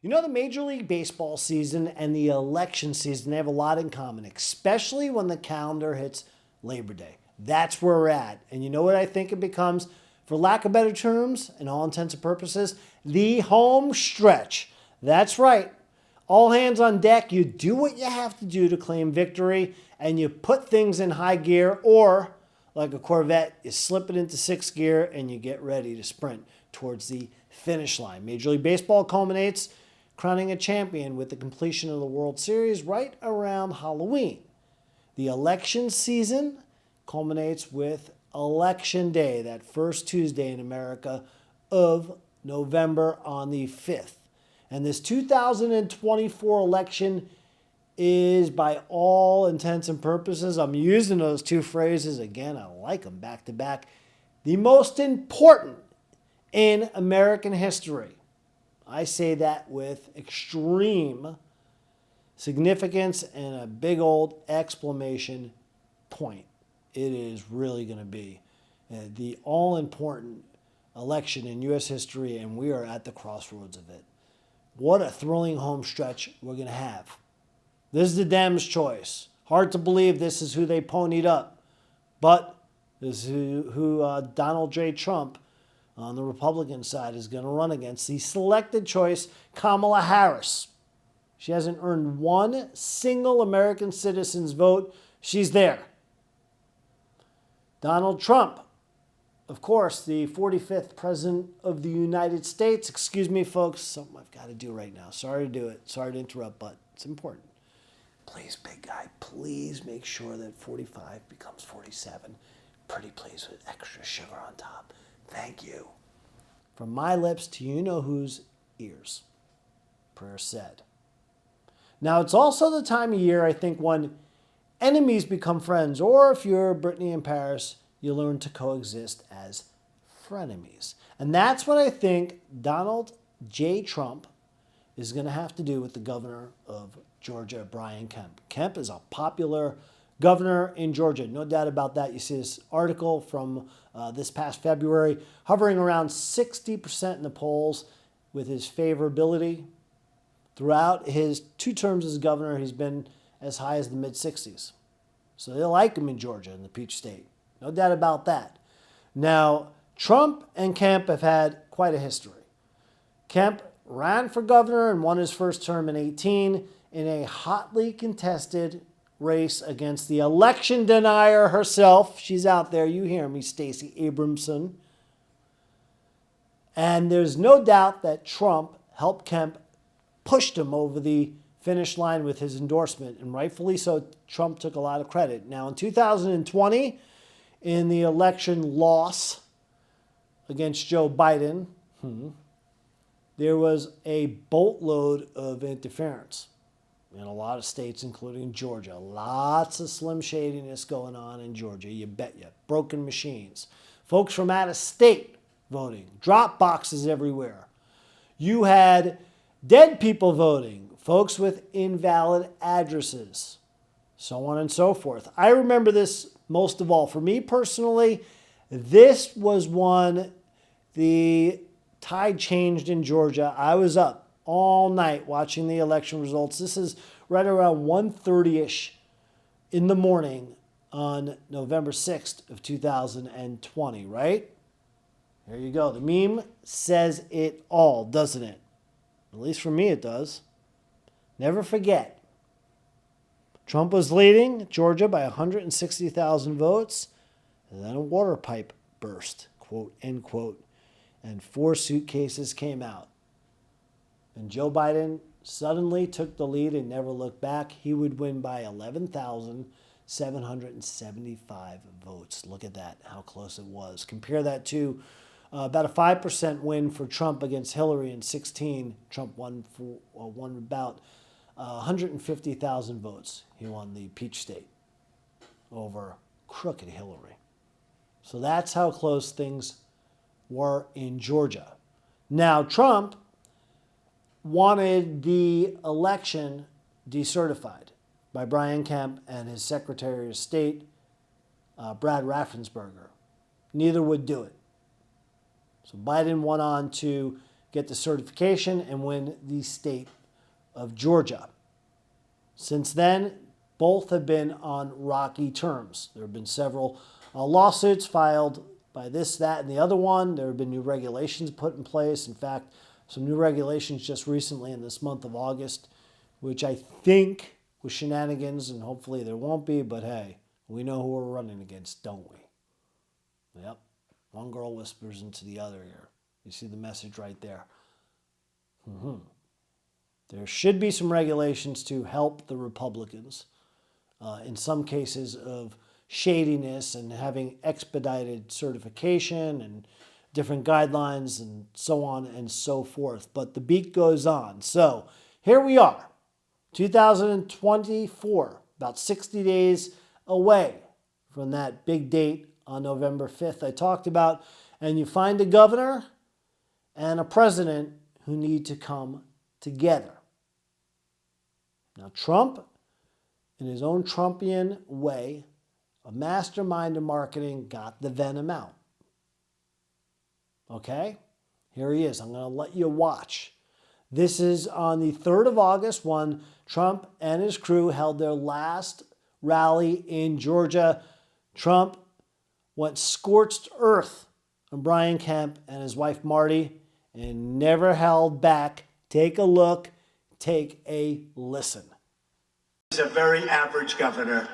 You know, the Major League Baseball season and the election season, they have a lot in common, especially when the calendar hits Labor Day. That's where we're at. And you know what I think it becomes, for lack of better terms, in all intents and purposes, the home stretch. That's right. All hands on deck. You do what you have to do to claim victory, and you put things in high gear, or like a Corvette, you slip it into sixth gear and you get ready to sprint towards the finish line. Major League Baseball culminates crowning a champion with the completion of the World Series right around Halloween. The election season culminates with Election Day, that first Tuesday in America of November on the 5th. And this 2024 election is, by all intents and purposes, I'm using those two phrases again, I like them back to back, the most important in American history. I say that with extreme significance and a big old exclamation point. It is really going to be the all-important election in U.S. history, and we are at the crossroads of it. What a thrilling home stretch we're going to have. This is the Dems' choice. Hard to believe this is who they ponied up, but this is who Donald J. Trump on the Republican side is going to run against. The selected choice, Kamala Harris. She hasn't earned one single American citizen's vote. She's there. Donald Trump, of course, the 45th President of the United States. Excuse me, folks, something I've got to do right now. Sorry to do it. Sorry to interrupt, but it's important. Please, big guy, please make sure that 45 becomes 47. Pretty please with extra sugar on top. Thank you. From my lips to you-know-whose ears. Prayer said. Now, it's also the time of year, I think, when enemies become friends, or if you're Brittany and Paris, you learn to coexist as frenemies. And that's what I think Donald J. Trump is going to have to do with the governor of Georgia, Brian Kemp. Kemp is a popular governor in Georgia, no doubt about that. You see this article from this past February, hovering around 60% in the polls with his favorability. Throughout his 2 terms as governor, he's been as high as the mid-60s. So they like him in Georgia, in the Peach State. No doubt about that. Now, Trump and Kemp have had quite a history. Kemp ran for governor and won his first term in 2018 in a hotly contested race against the election denier herself. She's out there. You hear me, Stacey Abramson. And there's no doubt that Trump helped Kemp, pushed him over the finish line with his endorsement, and rightfully so. Trump took a lot of credit. Now, in 2020, in the election loss against Joe Biden, there was a boatload of interference in a lot of states, including Georgia. Lots of slim shadiness going on in Georgia, you bet you. Broken machines. Folks from out of state voting. Drop boxes everywhere. You had dead people voting. Folks with invalid addresses. So on and so forth. I remember this most of all. For me personally, this was one, the tide changed in Georgia. I was up all night watching the election results. This is right around 1:30-ish in the morning on November 6th of 2020, right? There you go. The meme says it all, doesn't it? At least for me it does. Never forget. Trump was leading Georgia by 160,000 votes, and then a water pipe burst, quote, end quote, and 4 suitcases came out. And Joe Biden suddenly took the lead and never looked back. He would win by 11,775 votes. Look at that, how close it was. Compare that to about a 5% win for Trump against Hillary in 2016. Trump won about 150,000 votes. He won the Peach State over crooked Hillary. So that's how close things were in Georgia. Now, Trump wanted the election decertified by Brian Kemp and his Secretary of State, Brad Raffensperger. Neither would do it. So Biden went on to get the certification and win the state of Georgia. Since then, both have been on rocky terms. There have been several lawsuits filed by this, that, and the other one. There have been new regulations put in place. In fact, some new regulations just recently in this month of August, which I think was shenanigans, and hopefully there won't be, but hey, we know who we're running against, don't we? Yep. One girl whispers into the other ear. You see the message right there. There should be some regulations to help the Republicans in some cases of shadiness and having expedited certification and different guidelines and so on and so forth. But the beat goes on. So here we are, 2024, about 60 days away from that big date on November 5th I talked about. And you find a governor and a president who need to come together. Now, Trump, in his own Trumpian way, a mastermind of marketing, got the venom out. Okay? Here he is. I'm going to let you watch. This is on the 3rd of August when Trump and his crew held their last rally in Georgia. Trump went scorched earth on Brian Kemp and his wife Marty and never held back. Take a look. Take a listen. He's a very average governor.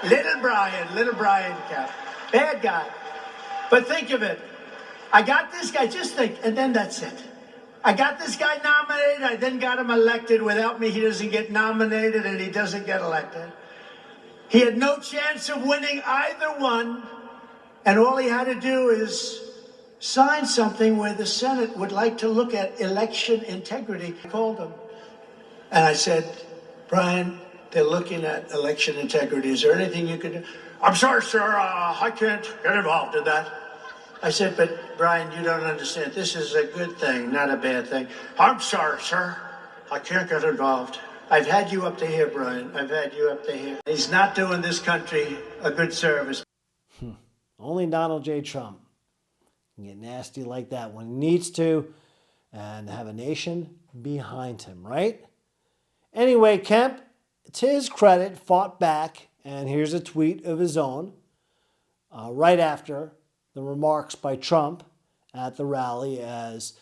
Little Brian Kemp. Bad guy. But think of it. I got this guy, just think, and then that's it. I got this guy nominated, I then got him elected. Without me, he doesn't get nominated and he doesn't get elected. He had no chance of winning either one, and all he had to do is sign something where the Senate would like to look at election integrity. I called him, and I said, Brian, they're looking at election integrity. Is there anything you can do? I'm sorry, sir, I can't get involved in that. I said, but Brian, you don't understand. This is a good thing, not a bad thing. I'm sorry, sir. I can't get involved. I've had you up to here, Brian. I've had you up to here. He's not doing this country a good service. Only Donald J. Trump can get nasty like that when he needs to and have a nation behind him, right? Anyway, Kemp, to his credit, fought back, and here's a tweet of his own right after the remarks by Trump at the rally as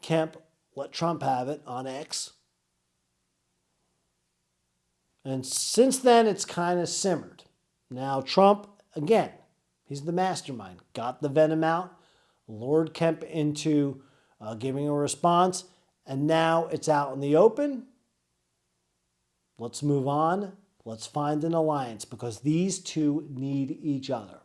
Kemp let Trump have it on X. And since then, it's kind of simmered. Now, Trump, again, he's the mastermind, got the venom out, lured Kemp into giving a response, and now it's out in the open. Let's move on. Let's find an alliance because these two need each other.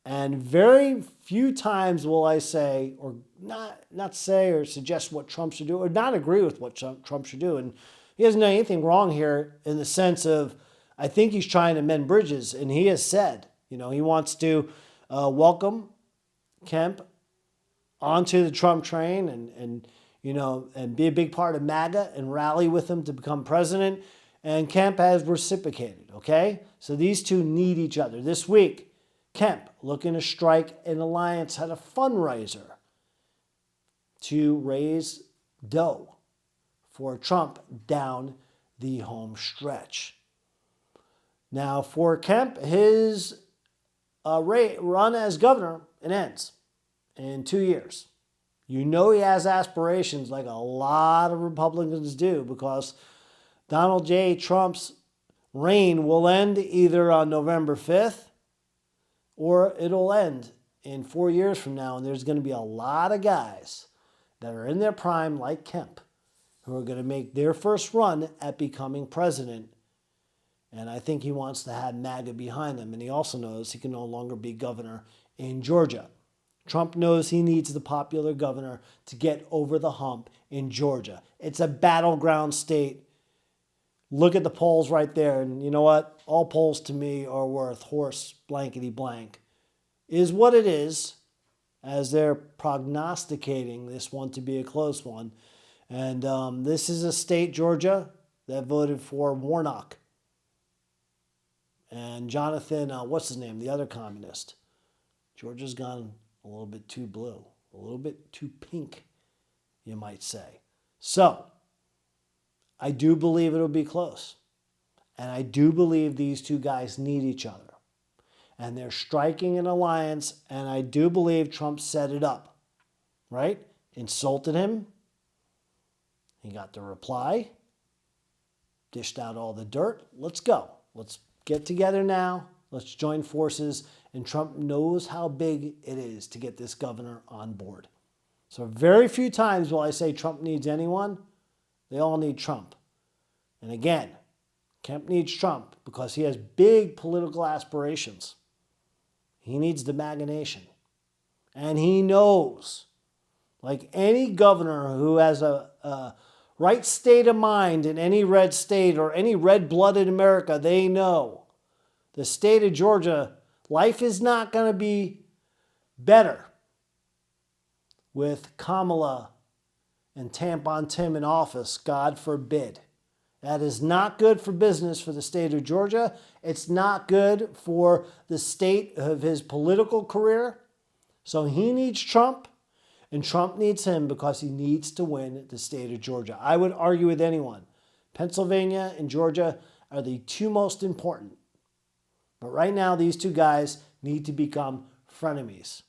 And very few times will I say, or not say or suggest what Trump should do, or not agree with what Trump should do. And he hasn't done anything wrong here in the sense of, I think he's trying to mend bridges. And he has said, he wants to welcome Kemp onto the Trump train and be a big part of MAGA and rally with him to become president. And Kemp has reciprocated, okay? So these two need each other. This week, Kemp, looking to strike an alliance, had a fundraiser to raise dough for Trump down the home stretch. Now, for Kemp, his run as governor, it ends in 2 years. He has aspirations like a lot of Republicans do because Donald J. Trump's reign will end either on November 5th or it'll end in 4 years from now, and there's going to be a lot of guys that are in their prime, like Kemp, who are going to make their first run at becoming president. And I think he wants to have MAGA behind him, and he also knows he can no longer be governor in Georgia. Trump knows he needs the popular governor to get over the hump in Georgia. It's a battleground state. Look at the polls right there, and you know what? All polls to me are worth horse blankety blank. Is what it is, as they're prognosticating this one to be a close one. And this is a state, Georgia, that voted for Warnock. And Jonathan, what's his name? The other communist. Georgia's gone a little bit too blue. a little bit too pink, you might say. So, I do believe it'll be close. And I do believe these two guys need each other. And they're striking an alliance, and I do believe Trump set it up, right? Insulted him. He got the reply. Dished out all the dirt. Let's go. Let's get together now. Let's join forces. And Trump knows how big it is to get this governor on board. So very few times will I say Trump needs anyone. They all need Trump. And again, Kemp needs Trump because he has big political aspirations. He needs the MAGA nation. And he knows, like any governor who has a right state of mind in any red state or any red-blooded America, they know the state of Georgia, life is not going to be better with Kamala and Tampon Tim in office, God forbid. That is not good for business for the state of Georgia. It's not good for the state of his political career. So he needs Trump, and Trump needs him because he needs to win the state of Georgia. I would argue with anyone. Pennsylvania and Georgia are the two most important. But right now, these two guys need to become frenemies.